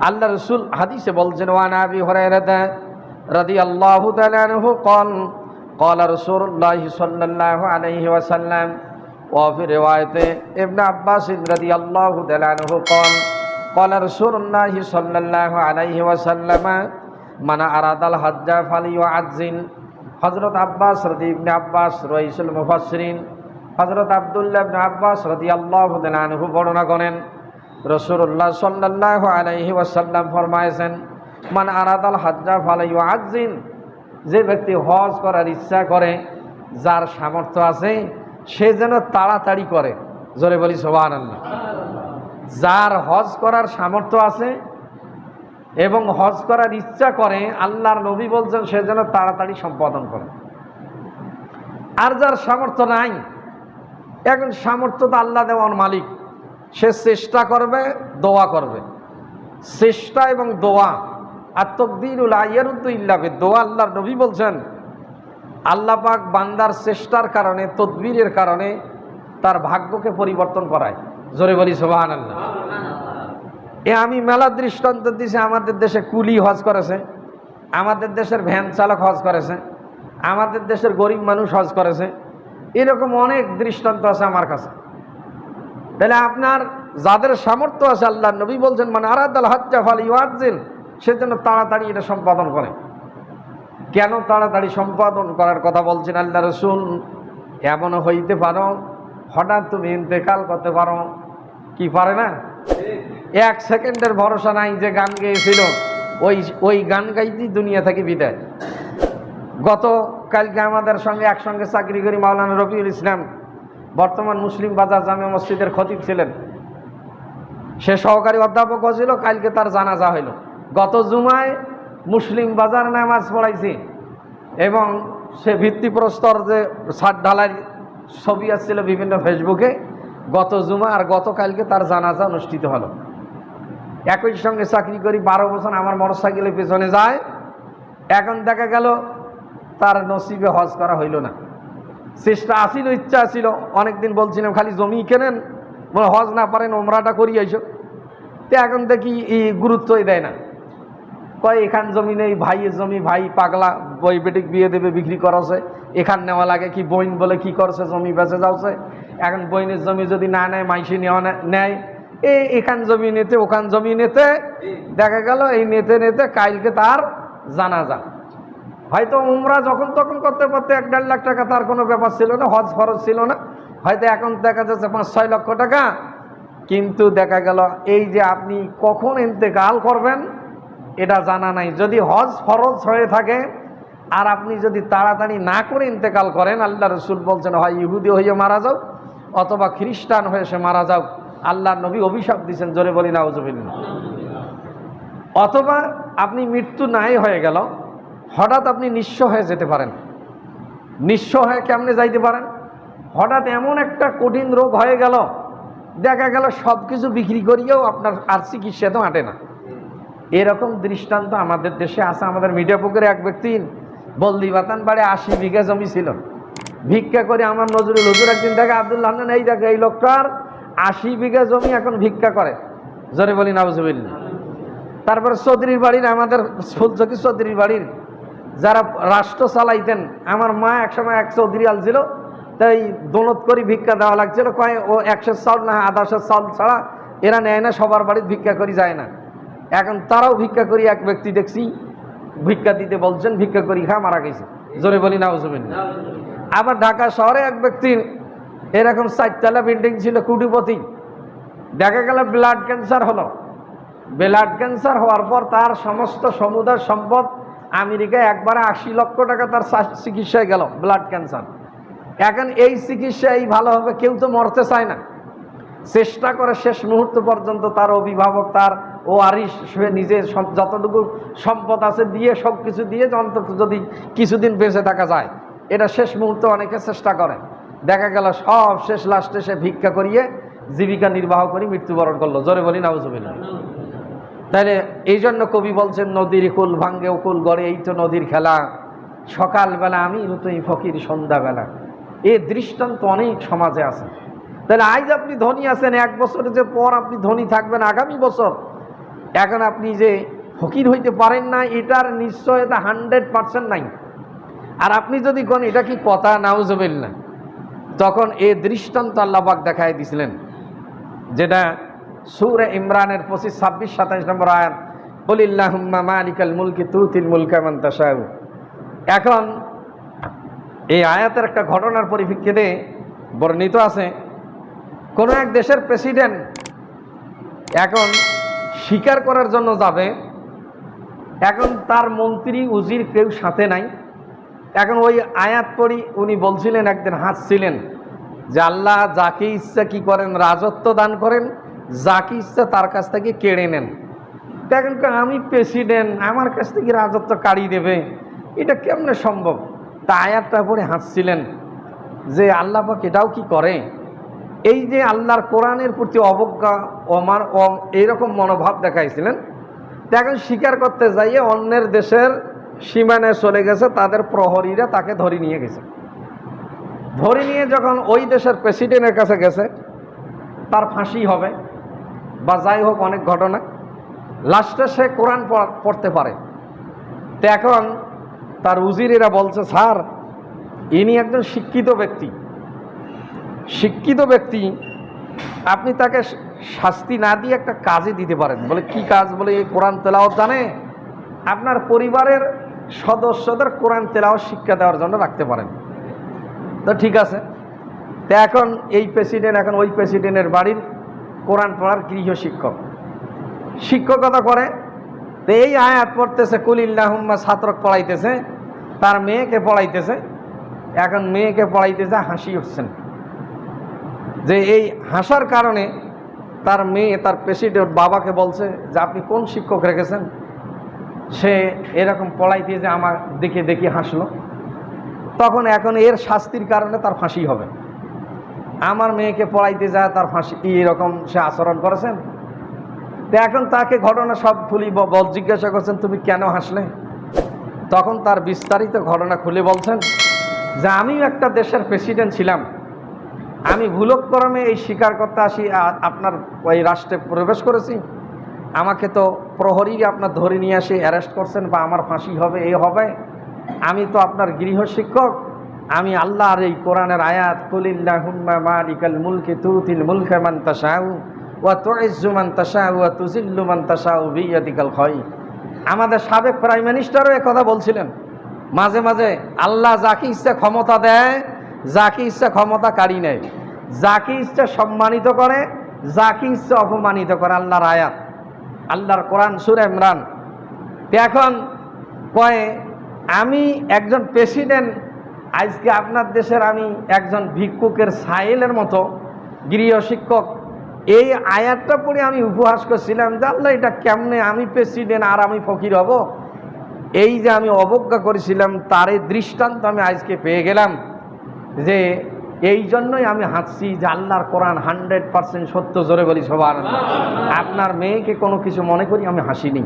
আল্লাহ রাসূল হাদিসে বলছেন, ওয়া আবি হুরায়রা রাদিয়াল্লাহু তাআলা আনহু قال قال رسول الله صلى الله عليه وسلم وفي رواية ابن عباس رضي الله تعالى عنه قال قال رسول الله صلى الله عليه وسلم من أراد الحج فليعجل। হযরত আব্বাস ইবনে আব্বাস রাইসুল মুফাসসিরিন হযরত আব্দুল্লাহ ইবনে আব্বাস রাদিয়াল্লাহু তাআলা আনহু বর্ণনা করেন, রাসূলুল্লাহ সাল্লাল্লাহু আলাইহি ওয়াসাল্লাম ফরমায়েছেন, মান আরাদাল হাজ্জা ফালাইউআজ্জিল, যে ব্যক্তি হজ করার ইচ্ছা করে, যার সামর্থ্য আছে সে যেন তাড়াতাড়ি করে। জোরে বলি সুবহানাল্লাহ। যার হজ করার সামর্থ্য আছে এবং হজ করার ইচ্ছা করে, আল্লাহর নবী বলছেন সে যেন তাড়াতাড়ি সম্পাদন করে। আর যার সামর্থ্য নাই, এখন সামর্থ্য তো আল্লাহ দেওয়ার মালিক, সে চেষ্টা করবে, দোয়া করবে। চেষ্টা এবং দোয়া আর তাকদীরু লা ইয়ারুদ্দু ইল্লা বিদ-দুআ। আল্লাহর নবী বলছেন আল্লাহ পাক বান্দার চেষ্টার কারণে, তদবিরের কারণে তার ভাগ্যকে পরিবর্তন করায়। জোরে বলি সুবহানাল্লাহ। আমি মেলা দৃষ্টান্ত দিছি। আমাদের দেশে কুলি হজ করেছে, আমাদের দেশের ভ্যান চালক হজ করেছে, আমাদের দেশের গরিব মানুষ হজ করেছে, এরকম অনেক দৃষ্টান্ত আছে আমার কাছে। তাহলে আপনার যাদের সামর্থ্য আছে, আল্লাহ নবী বলছেন মানে আরাদাল হাজ্জা ফালিউআজ্জিল, সে যেন তাড়াতাড়ি এটা সম্পাদন করে। কেন তাড়াতাড়ি সম্পাদন করার কথা বলছেন আল্লাহ রাসূল? এমনও হইতে পারো হঠাৎ তুমি ইন্তেকাল করতে পারো, কি পারে না? 1 সেকেন্ডের ভরসা নাই। যে গান গেয়েছিল ওই গান গাইতেই দুনিয়া থেকে বিদায়। কালকে আমাদের সঙ্গে একসঙ্গে চাকরি করি মাওলানা রফিউল ইসলাম, বর্তমান মুসলিম বাজার জামে মসজিদের খতিব ছিলেন, সে সহকারী অধ্যাপক ছিল। কালকে তার জানাজা হইল। গত জুমায় মুসলিম বাজার নামাজ পড়াইছি এবং সে ভিত্তিপ্রস্তর যে ছাদ ঢালাই ছবি আসছিল বিভিন্ন ফেসবুকে, গত জুমা আর গতকালকে তার জানাজা অনুষ্ঠিত হলো। একই সঙ্গে চাকরি করি 12 বছর, আমার মোটরসাইকেলের পেছনে যায়। এখন দেখা গেল তার নসিবে হজ করা হইল না। চেষ্টা আসিল, ইচ্ছা আসিল, অনেকদিন বলছিলাম খালি জমি কেনেন, হজ না পারেন ওমরাটা করি আইসো। তো এখন দেখি গুরুত্বই দেয় না, কয় এখান জমি নেই, ভাইয়ের জমি, ভাই পাগলা, বই বেটিক বিয়ে দেবে, বিক্রি করাছে, এখান নেওয়া লাগে কি, বইন বলে কি করছে, জমি বেঁচে যাচ্ছে। এখন বইনের জমি যদি না নেয়, মাইসি নেওয়া নেয়, এখান জমি নিতে ওখান জমি নিতে, দেখা গেল এই নেতে নেতে কালকে তার জানাজা। হয়তো উমরা যখন তখন করতে করতে 1-1.5 লাখ টাকা তার কোনো ব্যাপার ছিল না, হজ ফরজ ছিল না, হয়তো এখন দেখা যাচ্ছে 5-6 লক্ষ টাকা। কিন্তু দেখা গেল এই যে আপনি কখন ইন্তেকাল করবেন এটা জানা নাই। যদি হজ ফরজ হয়ে থাকে আর আপনি যদি তাড়াতাড়ি না করে ইন্তেকাল করেন, আল্লাহ রাসূল বলছেন হয় ইহুদি হয়ে মারা যাও অথবা খ্রিস্টান হয়ে সে মারা যাও। আল্লাহর নবী অভিশাপ দিয়েছেন, জোরে বলি নাউজুবিল্লাহ। অথবা আপনি মৃত্যু নাই হয়ে গেল, হঠাৎ আপনি নিঃস্ব হয়ে যেতে পারেন। নিঃস্ব হয়ে কেমনে যাইতে পারেন? হঠাৎ এমন একটা কঠিন রোগ হয়ে গেল, দেখা গেল সব কিছু বিক্রি করিয়েও আপনার আর চিকিৎসা তো আঁটে না। এরকম দৃষ্টান্ত আমাদের দেশে আছে। আমাদের মির্জাপুকুরে এক ব্যক্তি বলদি বাতান বাড়ি 80 বিঘা জমি ছিল, ভিক্ষা করে। আমার নজরুল হুজুর একদিন দেখে, আব্দুল্লাহ এই দেখে এই লোকটার 80 বিঘা জমি এখন ভিক্ষা করে। জোরে বলি নাউজুবিল্লাহ। তারপরে চৌধুরীর বাড়ির, আমাদের ফুলচকি চৌধুরীর বাড়ির যারা রাষ্ট্র চালাইতেন, আমার মা একসময় এক চৌধুরী আল ছিল, তাই দোলত করে ভিক্ষা দেওয়া লাগছিল। কয় ও 100 চাউল না 1/2 চাউল ছাড়া এরা নেয় না, সবার বাড়ির ভিক্ষা করি যায় না। এখন তারাও ভিক্ষা করি, এক ব্যক্তি দেখছি ভিক্ষা দিতে বলছেন, ভিক্ষা করি খা মারা গেছে। জোরে বলি নাউজুবিল্লাহ। আবার ঢাকা শহরে এক ব্যক্তির এরকম 4 বিল্ডিং ছিল, কোটিপতি, দেখা গেল ব্লাড ক্যান্সার হলো। ব্লাড ক্যান্সার হওয়ার পর তার সমস্ত সমুদায় সম্পদ আমেরিকায় একবারে 80 লক্ষ টাকা তার চিকিৎসায় গেল, ব্লাড ক্যান্সার। এখন এই চিকিৎসায় ভালো হবে, কেউ তো মরতে চায় না, চেষ্টা করে শেষ মুহূর্ত পর্যন্ত। তার অভিভাবক, তার ওয়ারিশ, সে নিজে যতটুকু সম্পদ আছে দিয়ে, সব কিছু দিয়ে অন্তত যদি কিছুদিন বেঁচে থাকা যায়, এটা শেষ মুহূর্তে অনেকে চেষ্টা করে। দেখা গেল সব শেষ, লাস্টে সে ভিক্ষা করিয়ে জীবিকা নির্বাহ করে মৃত্যুবরণ করলো। জোরে বলি নাউজুবিল্লাহ। তাইলে এই জন্য কবি বলছেন, নদীর কুল ভাঙ্গে কুল গড়ে, এই তো নদীর খেলা, সকালবেলা আমি তুই ফকির সন্ধ্যাবেলা। এই দৃষ্টান্ত অনেক সমাজে আছে। তাহলে আজ আপনি ধনী আছেন, 1 বছরের যে পর আপনি ধনী থাকবেন, আগামী বছর এখন আপনি যে ফকির হইতে পারেন না এটার নিশ্চয়তা 100% নাই। আর আপনি যদি কোন এটা কি কথা, নাউজুবিল্লাহ, তখন এই দৃষ্টান্ত আল্লাহ পাক দেখায় দিছিলেন, যেটা সূরা ইমরানের 25, 26, 27 নম্বর আয়াত, কুলিল্লাহুম্মা মালিকাল মুলকি তুতিল মুলকা মান তাশাউ। এখন এই আয়াতের একটা ঘটনার পরিপ্রেক্ষিতে বর্ণিত আছে, কোন এক দেশের প্রেসিডেন্ট এখন শিকার করার জন্য যাবে। এখন তার মন্ত্রী উজির কেউ সাথে নাই। এখন ওই আয়াত পড়ি উনি বলছিলেন, একদিন হাসছিলেন যে আল্লাহ যাকে ইচ্ছা কি করেন, রাজত্ব দান করেন, যাকে ইচ্ছা তার কাছ থেকে কেড়ে নেন। দেখেন আমি প্রেসিডেন্ট, আমার কাছ থেকে রাজত্ব কাড়ি দেবে, এটা কেমনে সম্ভব? তা আয়াতটা পড়ে হাসছিলেন যে আল্লাহ পাক এটাও কি করে? এই যে আল্লাহর কোরআনের প্রতি অবজ্ঞা এইরকম মনোভাব দেখাইছিলেন। এখন স্বীকার করতে যাইয়ে অন্যের দেশের সীমানায় চলে গেছে, তাদের প্রহরীরা তাকে ধরে নিয়ে গেছে। ধরে নিয়ে যখন ওই দেশের প্রেসিডেন্টের কাছে গেছে, তার ফাঁসি হবে বা যাই হোক অনেক ঘটনা, লাস্টে সে কোরআন পড়তে পারে। তো এখন তার উজিরেরা বলছে, স্যার ইনি একজন শিক্ষিত ব্যক্তি, আপনি তাকে শাস্তি না দিয়ে একটা কাজে দিতে পারেন। বলে কি কাজ? বলে এই কোরআন তেলাওয়াত জানে, আপনার পরিবারের সদস্যদের কোরআন তেলাওয়াত শিক্ষা দেওয়ার জন্য রাখতে পারেন। তো ঠিক আছে। তো এখন এই প্রেসিডেন্ট এখন ওই প্রেসিডেন্টের বাড়ির কোরআন পড়ার গৃহ শিক্ষকতা করে। তো এই আয়াত পড়তেছে, কুলিল্লাহুম্মা, ছাত্রক পড়াইতেছে, তার মেয়েকে পড়াইতেছে। এখন মেয়েকে পড়াইতেছে, হাসি উঠছেন যে এই হাসার কারণে তার মেয়ে তার প্রেসিডেন্ট বাবাকে বলছে যে আপনি কোন শিক্ষক রেখেছেন? সে এরকম পড়াইতে যে আমার দেখে হাসলো। তখন এখন এর শাস্তির কারণে তার ফাঁসি হবে। আমার মেয়েকে পড়াইতে যায়, তার ফাঁসি, এরকম সে আচরণ করেছেন। তো এখন তাকে ঘটনা সব খুলি জিজ্ঞাসা করছেন, তুমি কেন হাসলে? তখন তার বিস্তারিত ঘটনা খুলে বলছেন যে আমিও একটা দেশের প্রেসিডেন্ট ছিলাম, আমি ভুলক্রমে এই স্বীকার করতে আসি আপনার ওই রাষ্ট্রে প্রবেশ করেছি। আমাকে তো প্রহরী আপনার ধরে নিয়ে আসে অ্যারেস্ট করছেন, বা আমার ফাঁসি হবে, এই হবে। আমি তো আপনার গৃহ শিক্ষক, আমি আল্লাহর এই কোরআনের আয়াত, কুলিল্লাহুম্মা মালিকাল মুলকি তুতিল মুলকা মান তাশাউ ওয়া তুইজ্জু মান তাশাউ ওয়া তুযিল্লু মান তাশাউ বিয়াদিকাল খায়র। আমাদের সাবেক প্রাইম মিনিস্টারও এই কথা বলছিলেন, মাঝে মাঝে আল্লাহ যাকে ইচ্ছা ক্ষমতা দেয়, যাকে ইচ্ছা ক্ষমতা কাড়ি নেয়, যাকে ইচ্ছা সম্মানিত করে, যাকে ইচ্ছা অপমানিত করে। আল্লাহর আয়াত, আল্লাহর কোরআন, সূরা ইমরান। এখন কয়ে আমি একজন প্রেসিডেন্ট, আজকে আপনার দেশের আমি একজন ভিক্ষুকের সাইলের মতো গৃহ শিক্ষক। এই আয়াতটা পড়ে আমি উপহাস করছিলাম যে আল্লাহ এটা কেমনে, আমি প্রেসিডেন্ট আর আমি ফকির হব? এই যে আমি অবজ্ঞা করেছিলাম তার এই দৃষ্টান্ত আমি আজকে পেয়ে গেলাম। যে এই জন্যই আমি হাসছি যে আল্লাহর কোরআন 100% সত্য। জোরে বলি সুবহানাল্লাহ। আপনার মেয়েকে কোনো কিছু মনে করি আমি হাসিনি,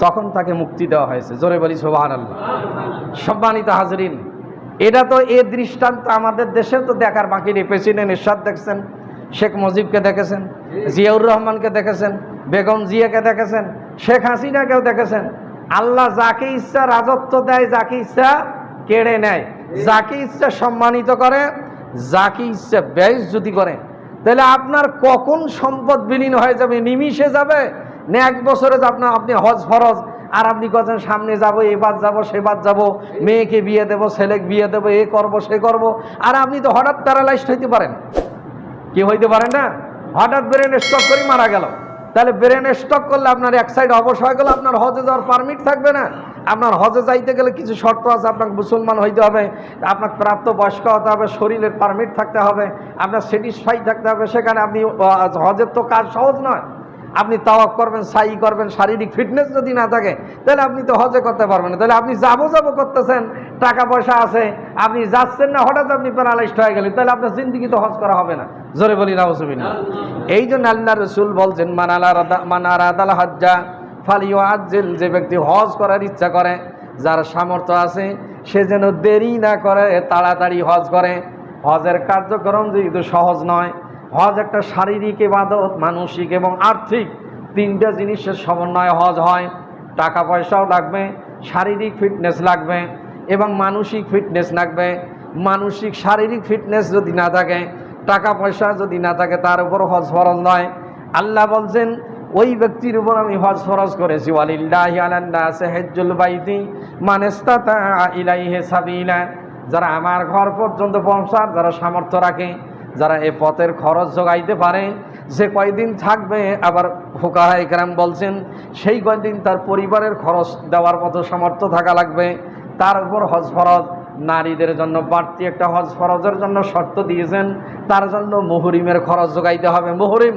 তখন তাকে মুক্তি দেওয়া হয়েছে। জোরে বলি সুবহানাল্লাহ। সম্মানিত হাজরিন, এটা তো এই দৃষ্টান্ত আমাদের দেশেও তো দেখার বাকি নেই। প্রেসিডেন্ট এরশাদ দেখছেন, শেখ মুজিবকে দেখেছেন, জিয়াউর রহমানকে দেখেছেন, বেগম জিয়াকে দেখেছেন, শেখ হাসিনাকেও দেখেছেন। আল্লাহ যাকে ইচ্ছা রাজত্ব দেয়, যাকে ইচ্ছা কেড়ে নেয়, যাকে ইচ্ছা সম্মানিত করে, যাকে ইচ্ছা বেইজ্জতি করে। তাহলে আপনার কখন সম্পদ বিলীন হয়ে যাবে, নিমিষে যাবে না 1 বছরে আপনি হজ ফরজ, আর আপনি কথা সামনে যাব, এবার যাব, সেবার যাব, মেয়েকে বিয়ে দেব, ছেলেকে বিয়ে দেব, এ করব, সে করব, আর আপনি তো হঠাৎ প্যারালাইজড হইতে পারেন। কি হইতে পারেন না? হঠাৎ ব্রেন স্ট্রোক করে মারা গেল। তাহলে ব্রেন স্ট্রোক করলে আপনার এক সাইড অবশ হয়ে গেল, আপনার হজে যাওয়ার পারমিট থাকবে না। আপনার হজে যাইতে গেলে কিছু শর্ত আছে, আপনাকে মুসলমান হইতে হবে, আপনাকে প্রাপ্তবয়স্ক হতে হবে, শরীরের পারমিট থাকতে হবে, আপনার স্যাটিসফাই থাকতে হবে। সেখানে আপনি হজের তো কাজ সহজ নয়। আপনি তাওয়াফ করবেন, সাই করবেন, শারীরিক ফিটনেস যদি না থাকে তাহলে আপনি তো হজে করতে পারবেন না। তাহলে আপনি যাবো করতেছেন, টাকা পয়সা আছে, আপনি যাচ্ছেন না, হঠাৎ আপনি প্যারালাইজড হয়ে গেলেন, তাহলে আপনার জিন্দেগি তো হজ করা হবে না। জোরে বলি নাউজুবিল্লাহ। এই জন্য আল্লাহ রাসূল বলছেন, মান আরাদাল হজ্জা ফালিউআজ্জিল, যে ব্যক্তি হজ করার ইচ্ছা করে, যার সামর্থ্য আছে, সে যেন দেরি না করে, তাড়াতাড়ি হজ করে। হজের কার্যক্রম যেহেতু সহজ নয়, হজ একটা শারীরিক ইবাদত, মানসিক এবং আর্থিক তিনটা জিনিসের সমন্বয়ে হজ হয়। টাকা পয়সাও লাগবে, শারীরিক ফিটনেস লাগবে এবং মানসিক ফিটনেস লাগবে। মানসিক শারীরিক ফিটনেস যদি না থাকে, টাকা পয়সা যদি না থাকে, তার উপর হজ ফরজ নয়। আল্লাহ বলছেন ওই ব্যক্তির উপর আমি হজ ফরজ করেছি, ওয়ালিল্লাহি আলান নাসি হিজ্জুল বাইতি মান ইসতাতা ইলাইহি সাবিলা, যারা আমার ঘর পর্যন্ত পৌঁছার যারা সামর্থ্য রাখে, যারা এ পথের খরচ জোগাইতে পারে, যে কয়দিন থাকবে, আবার ফুকাহায়ে কেরাম বলছেন সেই কয়দিন তার পরিবারের খরচ দেওয়ার মতো সামর্থ্য থাকা লাগবে, তার উপর হজ ফরজ। নারীদের জন্য বাড়তি একটা হজ ফরজের জন্য শর্ত দিয়েছেন, তার জন্য মুহরিমের খরচ জোগাইতে হবে। মুহরিম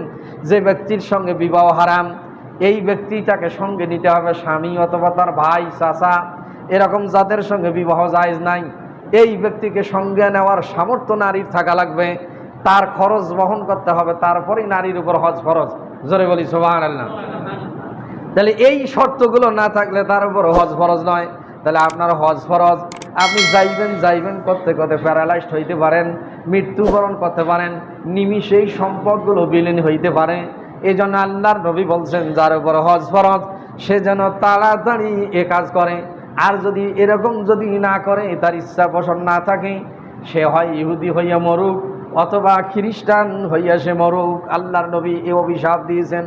যে ব্যক্তির সঙ্গে বিবাহ হারাম, এই ব্যক্তিটাকে সঙ্গে নিতে হবে, স্বামী অথবা তার ভাই, চাচা, এরকম যাদের সঙ্গে বিবাহ জায়েজ নাই, এই ব্যক্তিকে সঙ্গে নেওয়ার সামর্থ্য নারীর থাকা লাগবে, তার খরচ বহন করতে হবে, তারপরেই নারীর উপর হজ ফরজ। জোরে বলি সুবহানাল্লাহ। তাহলে এই শর্তগুলো না থাকলে তার উপর হজ ফরজ নয়। তাহলে আপনার হজ ফরজ, আপনি যাইবেন করতে করতে প্যারালাইজড হইতে পারেন, মৃত্যুবরণ করতে পারেন, নিমিষেই সম্পদগুলো বিলীন হইতে পারে। এই জন্য আল্লাহর নবী বলছেন যার উপর হজ ফরজ সে যেন তাড়াতাড়ি এ কাজ করে। আর যদি এরকম যদি না করে, তার ইচ্ছা পোষণ না থাকে, সে হয় ইহুদি হইয়া মরুক অথবা খ্রিস্টান হইয়া সে মরুক। আল্লাহর নবী এ অভিশাপ দিয়েছেন।